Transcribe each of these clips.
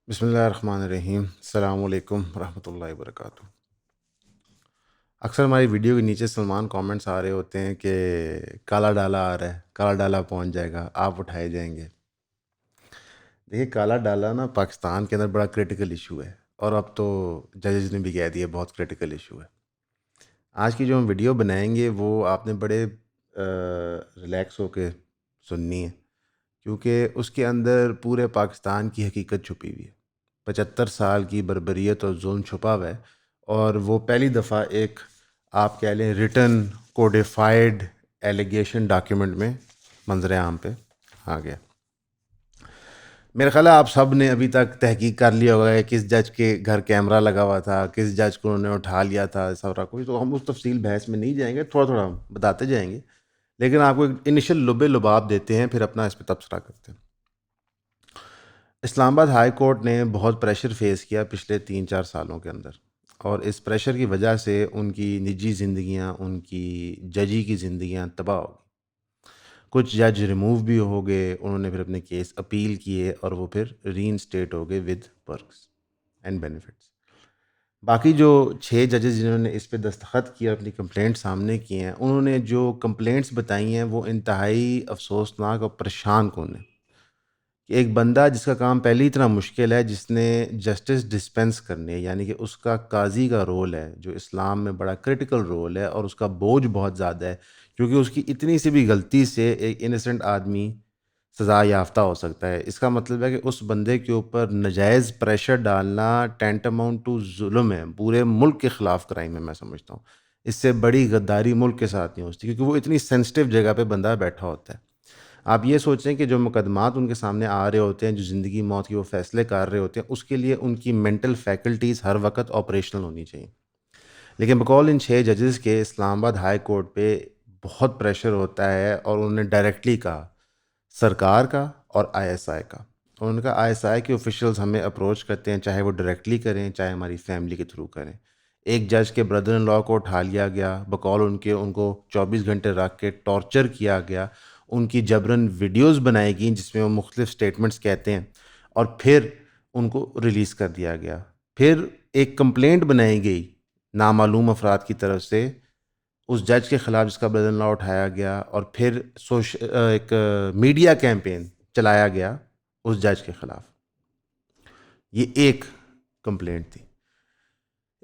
بسم اللہ الرحمن الرحیم، السلام علیکم ورحمۃ اللہ وبرکاتہ۔ اکثر ہماری ویڈیو کے نیچے سلمان کامنٹس آ رہے ہوتے ہیں کہ کالا ڈالا آ رہا ہے، کالا ڈالا پہنچ جائے گا، آپ اٹھائے جائیں گے۔ دیکھیے، کالا ڈالا نا پاکستان کے اندر بڑا کریٹیکل ایشو ہے، اور اب تو ججز نے بھی کہہ دیا بہت کریٹیکل ایشو ہے۔ آج کی جو ہم ویڈیو بنائیں گے وہ آپ نے بڑے ریلیکس ہو کے سننی ہے، کیونکہ اس کے اندر پورے پاکستان کی حقیقت چھپی ہوئی ہے۔ 75 سال کی بربریت اور ظلم چھپا ہوا ہے، اور وہ پہلی دفعہ ایک آپ کہہ لیں ریٹن کوڈیفائڈ ایلیگیشن ڈاکیومنٹ میں منظر عام پہ آ گیا۔ میرا خیال ہے آپ سب نے ابھی تک تحقیق کر لیا ہوگا کہ کس جج کے گھر کیمرہ لگا ہوا تھا، کس جج کو انہوں نے اٹھا لیا تھا، سارا کچھ۔ تو ہم اس تفصیل بحث میں نہیں جائیں گے، تھوڑا تھوڑا ہم بتاتے جائیں گے، لیکن آپ کو ایک انیشل لب لباب دیتے ہیں، پھر اپنا اس پہ تبصرہ کرتے ہیں۔ اسلام آباد ہائی کورٹ نے بہت پریشر فیس کیا پچھلے 3-4 سالوں کے اندر، اور اس پریشر کی وجہ سے ان کی نجی زندگیاں، ان کی ججی کی زندگیاں تباہ ہو گئی۔ کچھ جج ریموو بھی ہو گئے، انہوں نے پھر اپنے کیس اپیل کیے، اور وہ پھر ری انسٹیٹ ہو گئے ود پرکس اینڈ بینیفٹس۔ باقی جو 6 ججز جنہوں نے اس پہ دستخط کیا، اپنی کمپلینٹ سامنے کی ہیں، انہوں نے جو کمپلینٹس بتائی ہیں وہ انتہائی افسوسناک اور پریشان کن ہیں کہ ایک بندہ جس کا کام پہلے ہی اتنا مشکل ہے، جس نے جسٹس ڈسپینس کرنی ہے، یعنی کہ اس کا قاضی کا رول ہے جو اسلام میں بڑا کرٹیکل رول ہے، اور اس کا بوجھ بہت زیادہ ہے، کیونکہ اس کی اتنی سی بھی غلطی سے ایک انیسنٹ آدمی سزا یافتہ ہو سکتا ہے۔ اس کا مطلب ہے کہ اس بندے کے اوپر ناجائز پریشر ڈالنا ٹینٹ اماؤنٹ ٹو ظلم ہے، پورے ملک کے خلاف کرائم ہے، میں سمجھتا ہوں۔ اس سے بڑی غداری ملک کے ساتھ نہیں ہوتی، کیونکہ وہ اتنی سینسٹیو جگہ پہ بندہ بیٹھا ہوتا ہے۔ آپ یہ سوچیں کہ جو مقدمات ان کے سامنے آ رہے ہوتے ہیں، جو زندگی موت کی وہ فیصلے کر رہے ہوتے ہیں، اس کے لیے ان کی مینٹل فیکلٹیز ہر وقت آپریشنل ہونی چاہیے۔ لیکن بقول ان 6 ججز کے اسلام آباد ہائی کورٹ پہ بہت پریشر ہوتا ہے، اور انہوں نے ڈائریکٹلی کہا، سرکار کا اور آئی ایس آئی کا۔ انہوں نے کہا آئی ایس آئی کے آفیشیلز ہمیں اپروچ کرتے ہیں، چاہے وہ ڈائریکٹلی کریں چاہے ہماری فیملی کے تھرو کریں۔ ایک جج کے بردر ان لاء کو اٹھا لیا گیا، بقول ان کو 24 گھنٹے رکھ کے ٹارچر کیا گیا، ان کی جبراً ویڈیوز بنائی گئیں جس میں وہ مختلف سٹیٹمنٹس کہتے ہیں، اور پھر ان کو ریلیز کر دیا گیا۔ پھر ایک کمپلینٹ بنائی گئی نامعلوم افراد کی طرف سے اس جج کے خلاف جس کا بردر ان لاء اٹھایا گیا، اور پھر ایک میڈیا کیمپین چلایا گیا اس جج کے خلاف۔ یہ ایک کمپلینٹ تھی۔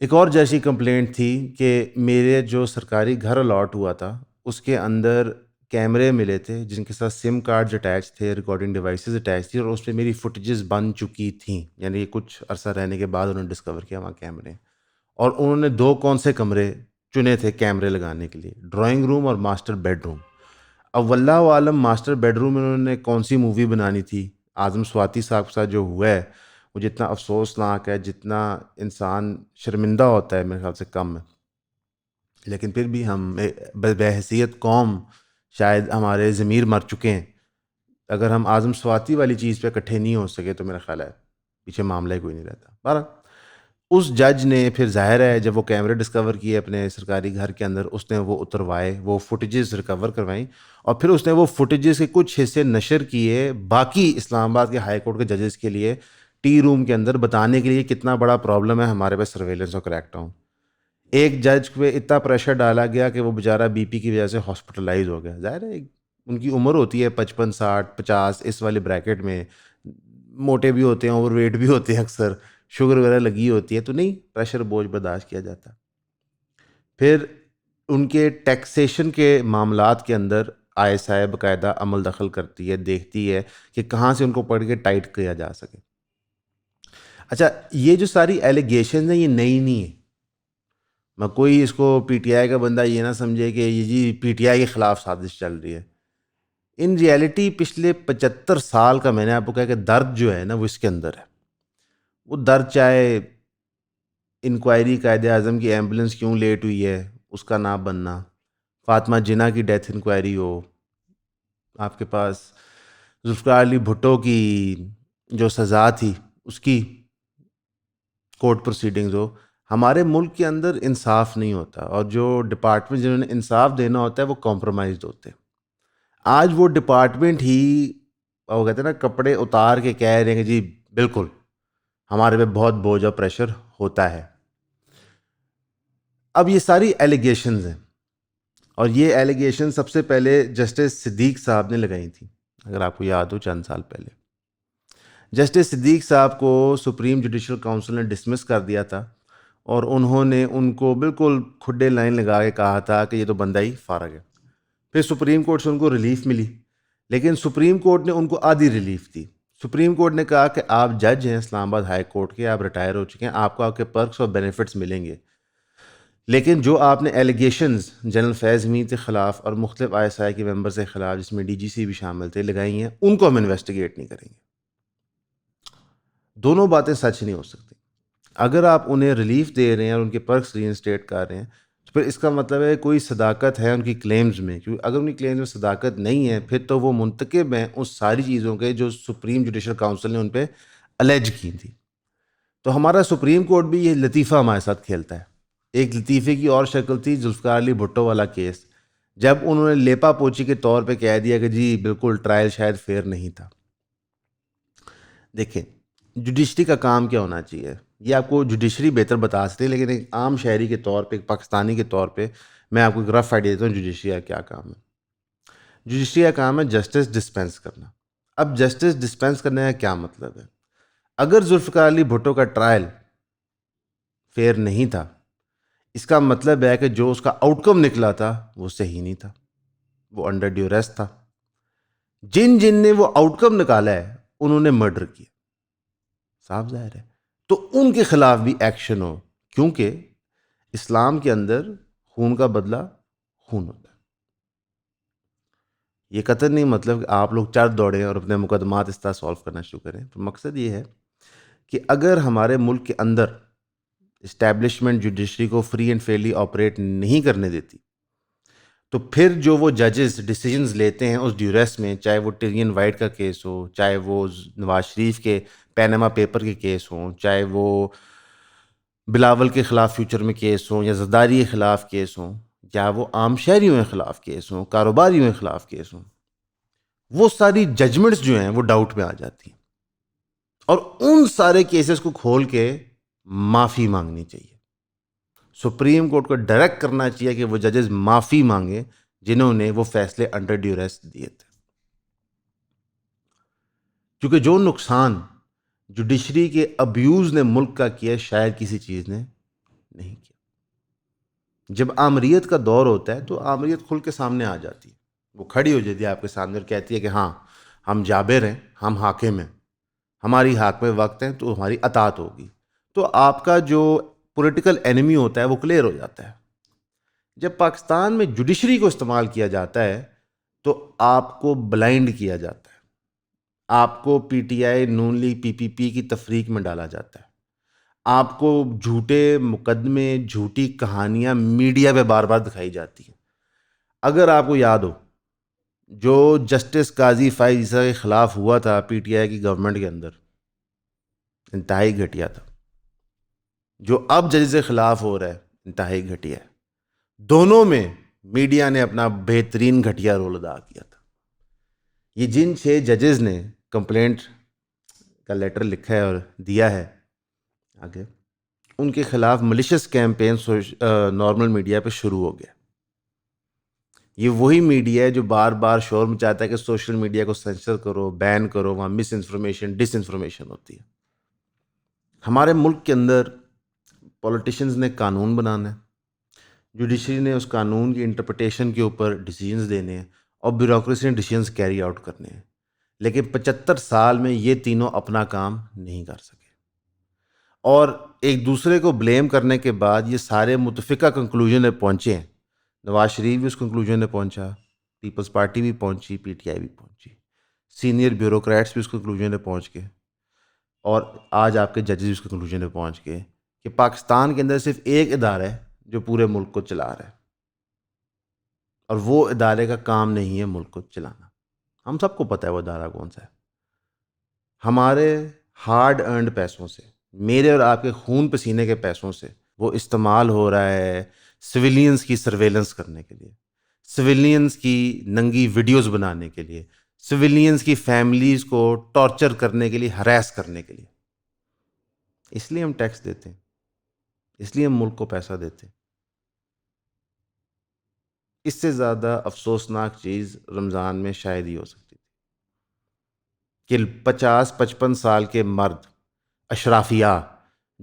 ایک اور جیسی کمپلینٹ تھی کہ میرے جو سرکاری گھر الاٹ ہوا تھا اس کے اندر کیمرے ملے تھے جن کے ساتھ سم کارڈز اٹیچ تھے، ریکارڈنگ ڈیوائسز اٹیچ تھی، اور اس پہ میری فوٹیجز بن چکی تھیں، یعنی کچھ عرصہ رہنے کے بعد انہوں نے ڈسکور کیا وہاں کیمرے، اور انہوں نے 2 کمرے چنے تھے کیمرے لگانے کے لیے، ڈرائنگ روم اور ماسٹر بیڈ روم۔ اب واللہ عالم ماسٹر بیڈ روم میں انہوں نے کون سی مووی بنانی تھی، اعظم سواتی صاحب کے ساتھ جو ہوا ہے وہ جتنا افسوسناک ہے، جتنا انسان شرمندہ ہوتا ہے، میرے خیال سے کم ہے۔ لیکن پھر بھی ہم بحیثیت قوم شاید ہمارے ضمیر مر چکے ہیں۔ اگر ہم اعظم سواتی والی چیز پہ اکٹھے نہیں ہو سکے تو میرا خیال ہے پیچھے معاملہ ہی کوئی نہیں رہتا۔ بہرحال اس جج نے پھر ظاہر ہے جب وہ کیمرے ڈسکور کیے اپنے سرکاری گھر کے اندر، اس نے وہ اتروائے، وہ فوٹیجز ریکور کروائیں، اور پھر اس نے وہ فوٹیجز کے کچھ حصے نشر کیے باقی اسلام آباد کے ہائی کورٹ کے ججز کے لیے، ٹی روم کے اندر بتانے کے لیے کتنا بڑا پرابلم ہے ہمارے پاس سرویلنس اور کریک ڈاؤن۔ ایک جج پہ اتنا پریشر ڈالا گیا کہ وہ بیچارہ بی پی کی وجہ سے ہاسپٹلائز ہو گیا۔ ظاہر ہے ان کی عمر ہوتی ہے 55 60 50 اس والے بریکٹ میں، موٹے بھی ہوتے ہیں، اوور ویٹ بھی ہوتے ہیں، اکثر شوگر وغیرہ لگی ہوتی ہے، تو نہیں پریشر بوجھ برداشت کیا جاتا۔ پھر ان کے ٹیکسیشن کے معاملات کے اندر آئی ایس آئی باقاعدہ عمل دخل کرتی ہے، دیکھتی ہے کہ کہاں سے ان کو پڑھ کے ٹائٹ کیا جا سکے۔ اچھا، یہ جو ساری ایلیگیشنز ہیں یہ نئی نہیں ہے۔ میں کوئی اس کو پی ٹی آئی کا بندہ یہ نہ سمجھے کہ یہ جی پی ٹی آئی کے خلاف سازش چل رہی ہے۔ ان ریئلٹی پچھلے 75 سال کا میں نے آپ کو کہا کہ درد جو ہے نا وہ اس کے اندر ہے۔ وہ درد چاہے انکوائری قائد اعظم کی ایمبولنس کیوں لیٹ ہوئی ہے اس کا نہ بننا، فاطمہ جناح کی ڈیتھ انکوائری ہو، آپ کے پاس ذوالفقار علی بھٹو کی جو سزا تھی اس کی کورٹ پروسیڈنگز ہو، ہمارے ملک کے اندر انصاف نہیں ہوتا، اور جو ڈپارٹمنٹ جنہوں نے انصاف دینا ہوتا ہے وہ کمپرومائزڈ ہوتے ہیں۔ آج وہ ڈپارٹمنٹ ہی وہ کہتے ہیں نا کپڑے اتار کے کہہ رہے ہیں کہ جی بالکل ہمارے پہ بہت بوجھ اور پریشر ہوتا ہے. اب یہ ساری ایلیگیشنز ہیں، اور یہ ایلیگیشن سب سے پہلے جسٹس صدیق صاحب نے لگائی تھیں، اگر آپ کو یاد ہو چند سال پہلے. جسٹس صدیق صاحب کو سپریم جوڈیشل کونسل نے ڈسمس کر دیا تھا، اور انہوں نے ان کو بالکل کھڈے لائن لگا کے کہا تھا کہ یہ تو بندہ ہی فارغ ہے. پھر سپریم کورٹ سے ان کو ریلیف ملی، لیکن سپریم کورٹ نے ان کو آدھی ریلیف دی. سپریم کورٹ نے کہا کہ آپ جج ہیں اسلام آباد ہائی کورٹ کے، آپ ریٹائر ہو چکے ہیں، آپ کو آپ کے پرکس اور بینیفٹس ملیں گے، لیکن جو آپ نے ایلیگیشنز جنرل فیض میر کے خلاف اور مختلف آئی ایس آئی کے ممبرز کے خلاف، جس میں ڈی جی سی بھی شامل تھے، لگائی ہیں، ان کو ہم انویسٹیگیٹ نہیں کریں گے. دونوں باتیں سچ نہیں ہو سکتی. اگر آپ انہیں ریلیف دے رہے ہیں اور ان کے پرکس ری انسٹیٹ کر رہے ہیں، تو پھر اس کا مطلب ہے کوئی صداقت ہے ان کی کلیمز میں. کیونکہ اگر ان کی کلیمز میں صداقت نہیں ہے، پھر تو وہ منتکب ہیں اس ساری چیزوں کے جو سپریم جوڈیشل کونسل نے ان پہ الیج کی تھی. تو ہمارا سپریم کورٹ بھی یہ لطیفہ ہمارے ساتھ کھیلتا ہے. ایک لطیفے کی اور شکل تھی ذوالفقار علی بھٹو والا کیس، جب انہوں نے لیپا پوچی کے طور پہ کہہ دیا کہ جی بالکل ٹرائل شاید فیئر نہیں تھا. دیکھیں جوڈیشری کا کام کیا ہونا چاہیے، یہ آپ کو جوڈیشری بہتر بتا سکتے ہیں، لیکن ایک عام شہری کے طور پہ، ایک پاکستانی کے طور پہ میں آپ کو ایک رف آئیڈیا دیتا ہوں جوڈیشری کا کیا کام ہے. جوڈیشری کا کام ہے جسٹس ڈسپینس کرنا. اب جسٹس ڈسپینس کرنے کا کیا مطلب ہے؟ اگر ذوالفقار علی بھٹو کا ٹرائل فیئر نہیں تھا، اس کا مطلب ہے کہ جو اس کا آؤٹ کم نکلا تھا وہ صحیح نہیں تھا، وہ انڈر ڈیوریس تھا. جن نے وہ آؤٹ کم نکالا ہے انہوں نے مرڈر کیا، صاف ظاہر ہے. تو ان کے خلاف بھی ایکشن ہو، کیونکہ اسلام کے اندر خون کا بدلہ خون ہوتا ہے. یہ قطعاً نہیں مطلب کہ آپ لوگ چر دوڑیں اور اپنے مقدمات اس طرح سالو کرنا شروع کریں. تو مقصد یہ ہے کہ اگر ہمارے ملک کے اندر اسٹیبلشمنٹ جوڈیشری کو فری اینڈ فیئرلی آپریٹ نہیں کرنے دیتی، تو پھر جو وہ ججز ڈیسیجنز لیتے ہیں اس ڈیوریس میں، چاہے وہ ٹرین وائٹ کا کیس ہو، چاہے وہ نواز شریف کے پینما پیپر کے کیس ہوں، چاہے وہ بلاول کے خلاف فیوچر میں کیس ہوں، یا زرداری کے خلاف کیس ہوں، یا وہ عام شہریوں کے خلاف کیس ہوں، کاروباریوں کے خلاف کیس ہوں، وہ ساری ججمنٹس جو ہیں وہ ڈاؤٹ میں آ جاتی ہیں. اور ان سارے کیسز کو کھول کے معافی مانگنی چاہیے. سپریم کورٹ کو ڈائریکٹ کرنا چاہیے کہ وہ ججز معافی مانگیں جنہوں نے وہ فیصلے انڈر ڈیوریس دیے تھے. کیونکہ جو نقصان جوڈیشری کے ابیوز نے ملک کا کیا، شاید کسی چیز نے نہیں کیا. جب آمریت کا دور ہوتا ہے تو آمریت کھل کے سامنے آ جاتی ہے، وہ کھڑی ہو جاتی ہے آپ کے سامنے اور کہتی ہے کہ ہاں ہم جابر ہیں، ہم حاکم ہیں، ہماری حاکم وقت ہیں، تو ہماری اطاعت ہوگی. تو آپ کا جو پولیٹیکل اینیمی ہوتا ہے وہ کلیئر ہو جاتا ہے. جب پاکستان میں جوڈیشری کو استعمال کیا جاتا ہے تو آپ کو بلائنڈ کیا جاتا ہے، آپ کو P T I, known league, پی پی پی کی تفریق میں ڈالا جاتا ہے، آپ کو جھوٹے مقدمے، جھوٹی کہانیاں میڈیا پہ بار بار دکھائی جاتی ہیں. اگر آپ کو یاد ہو جو جسٹس قاضی فائز عیسیٰ کے خلاف ہوا تھا پی ٹی آئی کی گورنمنٹ کے اندر، انتہائی گھٹیا تھا. جو اب ججز کے خلاف ہو رہا ہے انتہائی گھٹیا ہے. دونوں میں میڈیا نے اپنا بہترین گھٹیا رول ادا کیا تھا. یہ جن 6 ججز نے کمپلینٹ کا لیٹر لکھا ہے اور دیا ہے آگے، ان کے خلاف ملیشس کیمپین نارمل میڈیا پہ شروع ہو گیا. یہ وہی میڈیا ہے جو بار بار شور مچاتا ہے کہ سوشل میڈیا کو سینسر کرو، بین کرو، وہاں مس انفارمیشن، ڈس انفارمیشن ہوتی ہے. ہمارے ملک کے اندر پولیٹیشنز نے قانون بنانا ہے، جوڈیشری نے اس قانون کی انٹرپریٹیشن کے اوپر ڈیسیجنز دینے ہیں، اور بیوروکریسی نے ڈیسیجنز کیری آؤٹ کرنے ہیں. لیکن 75 سال میں یہ تینوں اپنا کام نہیں کر سکے، اور ایک دوسرے کو بلیم کرنے کے بعد یہ سارے متفقہ کنکلوژن میں پہنچے ہیں. نواز شریف بھی اس کنکلوژن میں پہنچا، پیپلز پارٹی بھی پہنچی، پی ٹی آئی بھی پہنچی، سینئر بیوروکریٹس بھی اس کنکلوژن میں پہنچ گئے، اور آج آپ کے ججز بھی اس کنکلوژن میں پہنچ گئے کہ پاکستان کے اندر صرف ایک ادارہ ہے جو پورے ملک کو چلا رہا ہے، اور وہ ادارے کا کام نہیں ہے ملک کو چلانا. ہم سب کو پتہ ہے وہ ادارہ کون سا ہے. ہمارے ہارڈ ارنڈ پیسوں سے، میرے اور آپ کے خون پسینے کے پیسوں سے وہ استعمال ہو رہا ہے سویلینز کی سرویلنس کرنے کے لیے، سویلینز کی ننگی ویڈیوز بنانے کے لیے، سویلینز کی فیملیز کو ٹارچر کرنے کے لیے، ہراس کرنے کے لیے. اس لیے ہم ٹیکس دیتے ہیں، اس لیے ہم ملک کو پیسہ دیتے ہیں۔ اس سے زیادہ افسوسناک چیز رمضان میں شاید ہی ہو سکتی تھی کہ 50-55 سال کے مرد، اشرافیہ،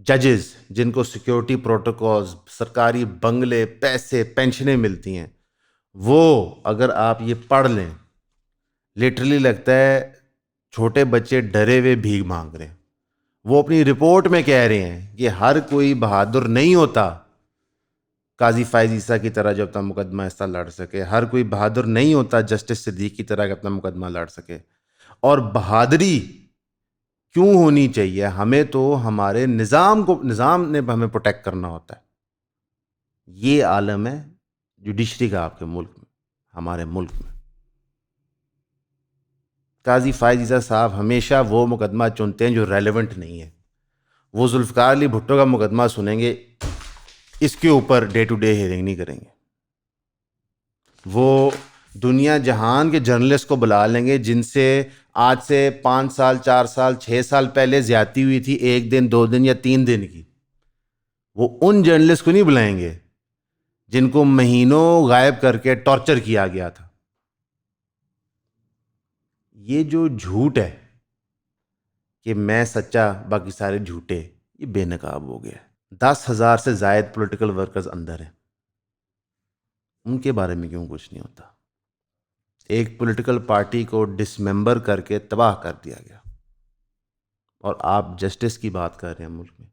ججز، جن کو سیکیورٹی پروٹوکولز، سرکاری بنگلے، پیسے، پینشنیں ملتی ہیں، وہ اگر آپ یہ پڑھ لیں، لٹرلی لگتا ہے چھوٹے بچے ڈرے ہوئے بھیک مانگ رہے ہیں۔ وہ اپنی رپورٹ میں کہہ رہے ہیں کہ ہر کوئی بہادر نہیں ہوتا قاضی فائز عیسیٰ کی طرح جو اپنا مقدمہ اس طرح لڑ سکے، ہر کوئی بہادر نہیں ہوتا جسٹس صدیق کی طرح اپنا مقدمہ لڑ سکے۔ اور بہادری کیوں ہونی چاہیے؟ ہمیں تو ہمارے نظام نے ہمیں پروٹیکٹ کرنا ہوتا ہے۔ یہ عالم ہے جوڈیشری کا آپ کے ملک میں، ہمارے ملک میں۔ قاضی فائز عیسیٰ صاحب ہمیشہ وہ مقدمہ چنتے ہیں جو ریلیونٹ نہیں ہے۔ وہ ذوالفقار علی بھٹو کا مقدمہ سنیں گے، اس کے اوپر ڈے ٹو ڈے ہیئرنگ نہیں کریں گے۔ وہ دنیا جہان کے جرنلسٹ کو بلا لیں گے جن سے آج سے 5 سال، 4 سال، 6 سال پہلے زیادتی ہوئی تھی، 1 دن، 2 دن یا 3 دن کی۔ وہ ان جرنلسٹ کو نہیں بلائیں گے جن کو مہینوں غائب کر کے ٹارچر کیا گیا تھا۔ یہ جو جھوٹ ہے کہ میں سچا باقی سارے جھوٹے، یہ بے نقاب ہو گیا ہے۔ 10,000 سے زائد پولیٹیکل ورکرز اندر ہیں، ان کے بارے میں کیوں کچھ نہیں ہوتا؟ ایک پولیٹیکل پارٹی کو ڈسممبر کر کے تباہ کر دیا گیا، اور آپ جسٹس کی بات کر رہے ہیں ملک میں۔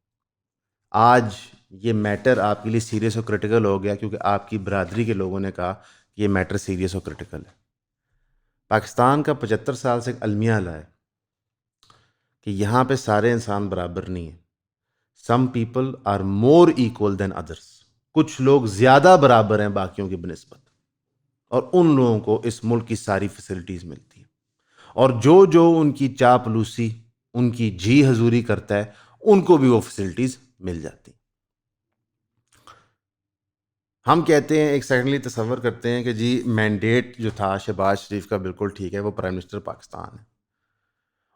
آج یہ میٹر آپ کے لیے سیریس اور کرٹیکل ہو گیا کیونکہ آپ کی برادری کے لوگوں نے کہا کہ یہ میٹر سیریس اور کرٹیکل ہے۔ پاکستان کا 75 سال سے ایک المیہ لائے کہ یہاں پہ سارے انسان برابر نہیں ہیں۔ Some people are more equal than others. کچھ لوگ زیادہ برابر ہیں باقیوں کی بنسبت، اور ان لوگوں کو اس ملک کی ساری فیسلٹیز ملتی ہیں، اور جو ان کی چاپلوسی، ان کی جی حضوری کرتا ہے، ان کو بھی وہ فیسلٹیز مل جاتی ہیں۔ ہم کہتے ہیں، ایک سیکنڈلی تصور کرتے ہیں کہ جی مینڈیٹ جو تھا شہباز شریف کا بالکل ٹھیک ہے، وہ پرائم منسٹر پاکستان ہے،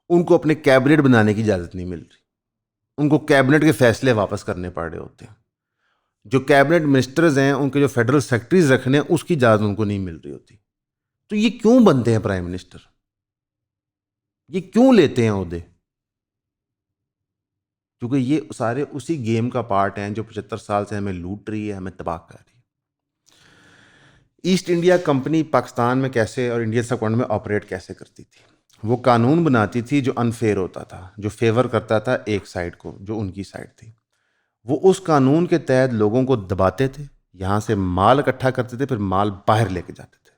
ان کو اپنے کیبنٹ بنانے کی اجازت نہیں مل رہی، ان کو کیبنٹ کے فیصلے واپس کرنے پڑ رہے ہوتے ہیں۔ جو کیبنٹ منسٹرز ہیں، ان کے جو فیڈرل سیکرٹریز رکھنے ہیں، اس کی اجازت ان کو نہیں مل رہی ہوتی۔ تو یہ کیوں بنتے ہیں پرائم منسٹر؟ یہ کیوں لیتے ہیں عہدے؟ کیونکہ یہ سارے اسی گیم کا پارٹ ہیں جو 75 سال سے ہمیں لوٹ رہی ہے، ہمیں تباہ کر رہی ہے۔ ایسٹ انڈیا کمپنی پاکستان میں کیسے اور انڈین سب کانٹیننٹ میں آپریٹ کیسے کرتی تھی؟ وہ قانون بناتی تھی جو انفیئر ہوتا تھا، جو فیور کرتا تھا ایک سائڈ کو، جو ان کی سائڈ تھی۔ وہ اس قانون کے تحت لوگوں کو دباتے تھے، یہاں سے مال اکٹھا کرتے تھے، پھر مال باہر لے کے جاتے تھے۔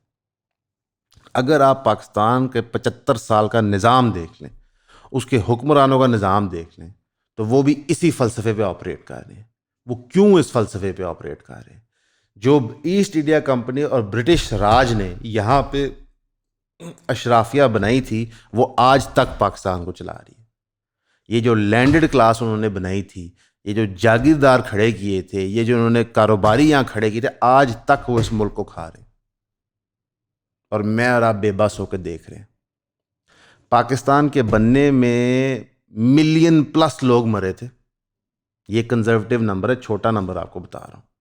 اگر آپ پاکستان کے 75 سال کا نظام دیکھ لیں، اس کے حکمرانوں کا نظام دیکھ لیں، تو وہ بھی اسی فلسفے پہ آپریٹ کر رہے ہیں۔ وہ کیوں اس فلسفے پہ آپریٹ کر رہے ہیں؟ جو ایسٹ انڈیا کمپنی اور برٹش راج نے یہاں پہ اشرافیہ بنائی تھی، وہ آج تک پاکستان کو چلا رہی ہے۔ یہ جو لینڈڈ کلاس انہوں نے بنائی تھی، یہ جو جاگیردار کھڑے کیے تھے، یہ جو انہوں نے کاروباری یہاں کھڑے کیے تھے، آج تک وہ اس ملک کو کھا رہے ہیں، اور میں اور آپ بے بس ہو کے دیکھ رہے ہیں۔ پاکستان کے بننے میں ملین پلس لوگ مرے تھے، یہ کنزرویٹو نمبر ہے، چھوٹا نمبر آپ کو بتا رہا ہوں،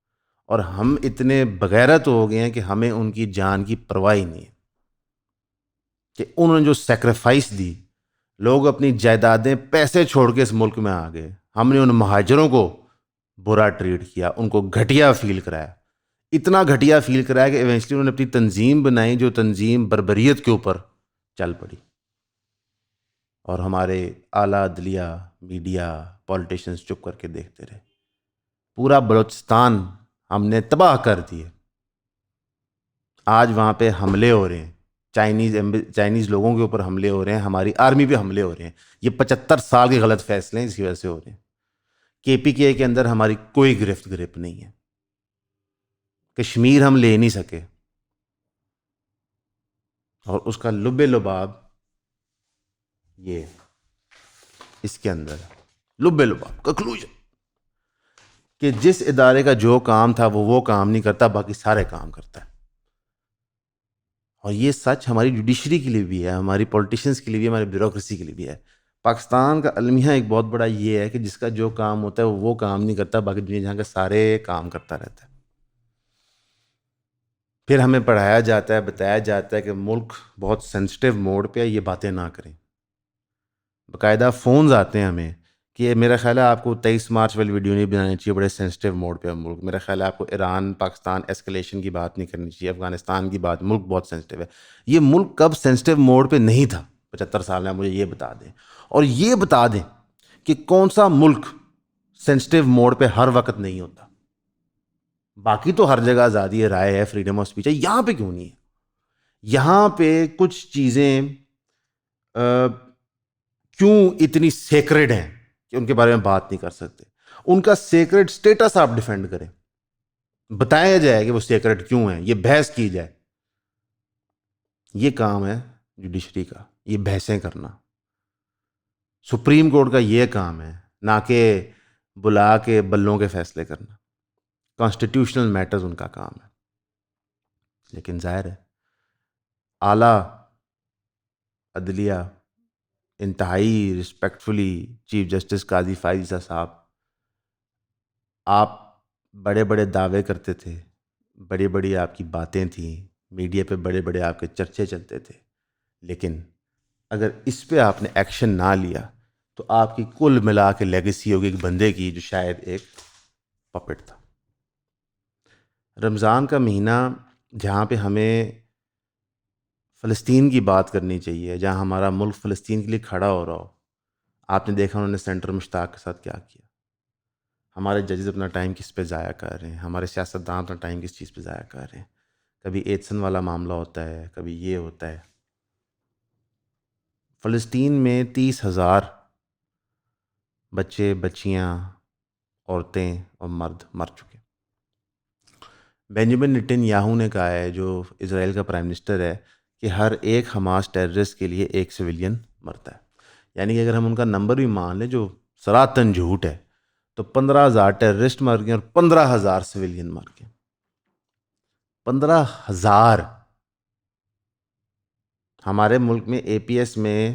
اور ہم اتنے بغیرت ہو گئے ہیں کہ ہمیں ان کی جان کی پرواہ ہی نہیں ہے، کہ انہوں نے جو سیکریفائس دی، لوگ اپنی جائیدادیں، پیسے چھوڑ کے اس ملک میں آ گئے، ہم نے ان مہاجروں کو برا ٹریٹ کیا، ان کو گھٹیا فیل کرایا، اتنا گھٹیا فیل کرایا کہ ایونچولی انہوں نے اپنی تنظیم بنائی، جو تنظیم بربریت کے اوپر چل پڑی، اور ہمارے اعلیٰ عدلیہ، میڈیا، پولیٹیشنز چپ کر کے دیکھتے رہے۔ پورا بلوچستان ہم نے تباہ کر دیے، آج وہاں پہ حملے ہو رہے ہیں، چائنیز لوگوں کے اوپر حملے ہو رہے ہیں، ہماری آرمی پہ حملے ہو رہے ہیں۔ یہ 75 سال کے غلط فیصلے ہیں، اس کی وجہ سے ہو رہے ہیں۔ KPK کے اندر ہماری کوئی گرفت نہیں ہے، کشمیر ہم لے نہیں سکے، اور اس کا لب لباب یہ اس کے اندر لب لباب کنکلوژن، کہ جس ادارے کا جو کام تھا وہ کام نہیں کرتا، باقی سارے کام کرتا ہے۔ اور یہ سچ ہماری جوڈیشری کے لیے بھی ہے، ہماری پولیٹیشنز کے لیے بھی ہے، ہماری بیوروکریسی کے لیے بھی ہے۔ پاکستان کا المیہ ایک بہت بڑا یہ ہے کہ جس کا جو کام ہوتا ہے وہ کام نہیں کرتا، باقی دنیا جہاں کے سارے کام کرتا رہتا ہے. پھر ہمیں پڑھایا جاتا ہے، بتایا جاتا ہے کہ ملک بہت سینسٹیو موڈ پہ ہے، یہ باتیں نہ کریں. باقاعدہ فونز آتے ہیں ہمیں کہ میرا خیال ہے آپ کو 23 مارچ والی ویڈیو نہیں بنانی چاہیے، بڑے سینسٹیو موڈ پہ ہے ملک. میرا خیال ہے آپ کو ایران پاکستان ایسکلیشن کی بات نہیں کرنی چاہیے، افغانستان کی بات، ملک بہت سینسٹیو ہے. یہ ملک کب سینسٹیو موڈ پہ نہیں تھا 75 سال میں؟ مجھے یہ بتا دیں، اور یہ بتا دیں کہ کون سا ملک سینسٹیو موڈ پہ ہر وقت نہیں ہوتا. باقی تو ہر جگہ آزادی ہے، رائے ہے، فریڈم آف اسپیچ ہے، یہاں پہ کیوں نہیں ہے؟ یہاں پہ کچھ چیزیں کیوں اتنی سیکرڈ ہیں کہ ان کے بارے میں بات نہیں کر سکتے؟ ان کا سیکرڈ سٹیٹس آپ ڈیفینڈ کریں، بتایا جائے کہ وہ سیکرڈ کیوں ہیں، یہ بحث کی جائے. یہ کام ہے جوڈیشری کا، یہ بحثیں کرنا. سپریم کورٹ کا یہ کام ہے، نہ کہ بلا کے بلوں کے فیصلے کرنا. کانسٹیٹیوشنل میٹرز ان کا کام ہے. لیکن ظاہر ہے اعلیٰ عدلیہ، انتہائی رسپیکٹفلی چیف جسٹس قاضی فائز صاحب، آپ بڑے بڑے دعوے کرتے تھے، بڑی بڑی آپ کی باتیں تھیں، میڈیا پہ بڑے بڑے آپ کے چرچے چلتے تھے، لیکن اگر اس پہ آپ نے ایکشن نہ لیا تو آپ کی کل ملا کے لیگیسی ہوگی ایک بندے کی جو شاید ایک پپٹ تھا. رمضان کا مہینہ جہاں پہ ہمیں فلسطین کی بات کرنی چاہیے، جہاں ہمارا ملک فلسطین کے لیے کھڑا ہو رہا ہو، آپ نے دیکھا انہوں نے سینٹر مشتاق کے ساتھ کیا کیا. ہمارے ججز اپنا ٹائم کس پہ ضائع کر رہے ہیں، ہمارے سیاستدان اپنا ٹائم کس چیز پہ ضائع کر رہے ہیں. کبھی ایڈسن والا معاملہ ہوتا ہے، کبھی یہ ہوتا ہے. فلسطین میں 30,000 بچے، بچیاں، عورتیں اور مرد مر چکے. بینجامن نٹن یاہو نے کہا ہے، جو اسرائیل کا پرائم منسٹر ہے، کہ ہر ایک حماس ٹیررسٹ کے لیے ایک سویلین مرتا ہے. یعنی کہ اگر ہم ان کا نمبر بھی مان لیں جو سراتن جھوٹ ہے، تو 15,000 ٹیررسٹ مر گئے اور 15,000 سویلین مر گئے. 15,000. ہمارے ملک میں اے پی ایس میں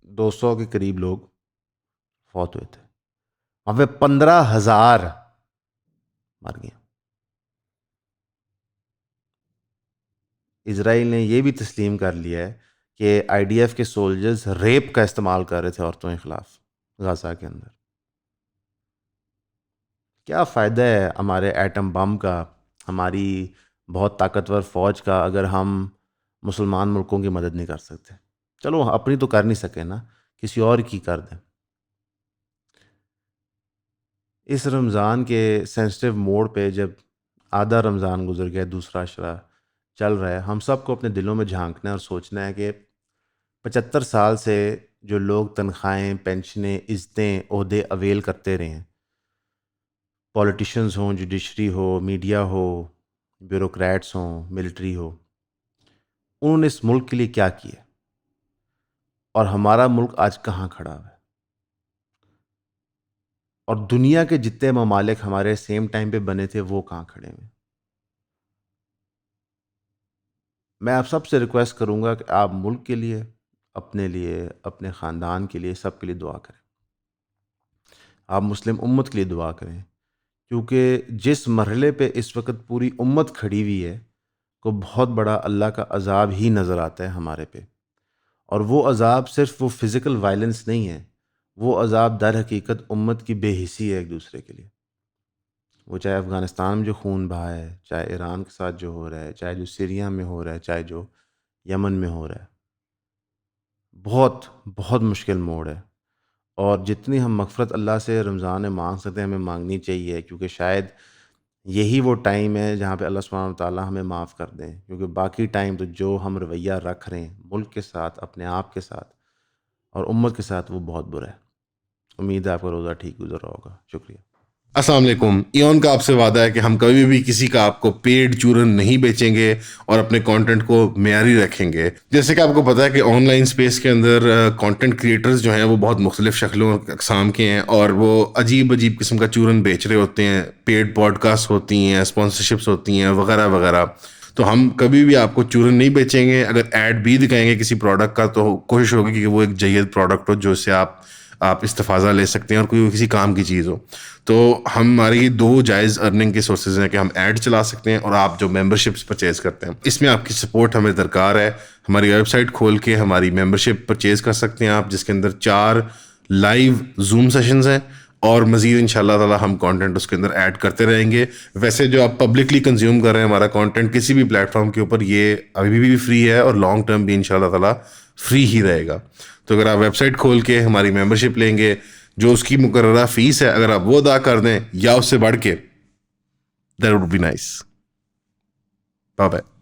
200 کے قریب لوگ فوت ہوئے تھے، وہاں پہ 15,000 مر گئے. اسرائیل نے یہ بھی تسلیم کر لیا ہے کہ آئی ڈی ایف کے سولجرز ریپ کا استعمال کر رہے تھے عورتوں کے خلاف غزہ کے اندر. کیا فائدہ ہے ہمارے ایٹم بم کا، ہماری بہت طاقتور فوج کا، اگر ہم مسلمان ملکوں کی مدد نہیں کر سکتے؟ چلو اپنی تو کر نہیں سکے نا، کسی اور کی کر دیں. اس رمضان کے سینسٹیو موڈ پہ جب آدھا رمضان گزر گیا، دوسرا اشرا چل رہا ہے، ہم سب کو اپنے دلوں میں جھانکنا ہے اور سوچنا ہے کہ 75 سال سے جو لوگ تنخواہیں، پینشنیں، عزتیں، عہدے اویل کرتے رہے ہیں، پولیٹیشنز ہوں، جوڈیشری ہو، میڈیا ہو، بیوروکریٹس ہوں، ملٹری ہو، انہوں نے اس ملک کے لیے کیا کیا، اور ہمارا ملک آج کہاں کھڑا ہے؟ اور دنیا کے جتنے ممالک ہمارے سیم ٹائم پہ بنے تھے وہ کہاں کھڑے ہوئے؟ میں آپ سب سے ریکویسٹ کروں گا کہ آپ ملک کے لیے، اپنے لیے، اپنے خاندان کے لیے، سب کے لیے دعا کریں. آپ مسلم امت کے لیے دعا کریں، کیونکہ جس مرحلے پہ اس وقت پوری امت کھڑی ہوئی ہے، کو بہت بڑا اللہ کا عذاب ہی نظر آتا ہے ہمارے پہ. اور وہ عذاب صرف وہ فزیکل وائلنس نہیں ہے، وہ عذاب در حقیقت امت کی بے حسی ہے ایک دوسرے کے لیے. وہ چاہے افغانستان میں جو خون بہا ہے، چاہے ایران کے ساتھ جو ہو رہا ہے، چاہے جو سیریا میں ہو رہا ہے، چاہے جو یمن میں ہو رہا ہے، بہت بہت مشکل موڑ ہے. اور جتنی ہم مغفرت اللہ سے رمضان میں مانگ سکتے ہیں ہمیں مانگنی چاہیے، کیونکہ شاید یہی وہ ٹائم ہے جہاں پہ اللہ سبحانہ و تعالیٰ ہمیں معاف کر دیں. کیونکہ باقی ٹائم تو جو ہم رویہ رکھ رہے ہیں ملک کے ساتھ، اپنے آپ کے ساتھ اور امت کے ساتھ، وہ بہت برا ہے. امید ہے آپ کا روزہ ٹھیک گزر رہا ہوگا. شکریہ. السلام علیکم. ایون کا آپ سے وعدہ ہے کہ ہم کبھی بھی کسی کا آپ کو پیڈ چورن نہیں بیچیں گے اور اپنے کانٹینٹ کو معیاری رکھیں گے. جیسے کہ آپ کو پتہ ہے کہ آن لائن اسپیس کے اندر کانٹینٹ کریٹرز جو ہیں وہ بہت مختلف شکلوں اقسام کے ہیں، اور وہ عجیب عجیب قسم کا چورن بیچ رہے ہوتے ہیں. پیڈ پوڈ کاسٹ ہوتی ہیں، اسپانسرشپس ہوتی ہیں، وغیرہ وغیرہ. تو ہم کبھی بھی آپ کو چورن نہیں بیچیں گے. اگر ایڈ بھی دکھائیں گے کسی پروڈکٹ کا تو کوشش ہوگی کہ وہ ایک جید پروڈکٹ ہو جو اس سے آپ استفاضہ لے سکتے ہیں اور کوئی کسی کام کی چیز ہو. تو ہماری 2 جائز ارننگ کے سورسز ہیں کہ ہم ایڈ چلا سکتے ہیں اور آپ جو ممبرشپس پرچیز کرتے ہیں اس میں آپ کی سپورٹ ہمیں درکار ہے. ہماری ویب سائٹ کھول کے ہماری ممبرشپ پرچیز کر سکتے ہیں آپ, جس کے اندر 4 لائیو زوم سیشنز ہیں اور مزید ان شاء اللہ تعالیٰ ہم کانٹینٹ اس کے اندر ایڈ کرتے رہیں گے. ویسے جو آپ پبلکلی کنزیوم کر رہے ہیں ہمارا کانٹینٹ کسی بھی پلیٹ فارم کے اوپر, یہ ابھی بھی فری ہے اور لانگ ٹرم بھی ان شاء اللہ تعالیٰ فری ہی رہے گا. تو اگر آپ ویب سائٹ کھول کے ہماری ممبرشپ لیں گے, جو اس کی مقررہ فیس ہے اگر آپ وہ ادا کر دیں یا اس سے بڑھ کے, that would be nice. Bye bye.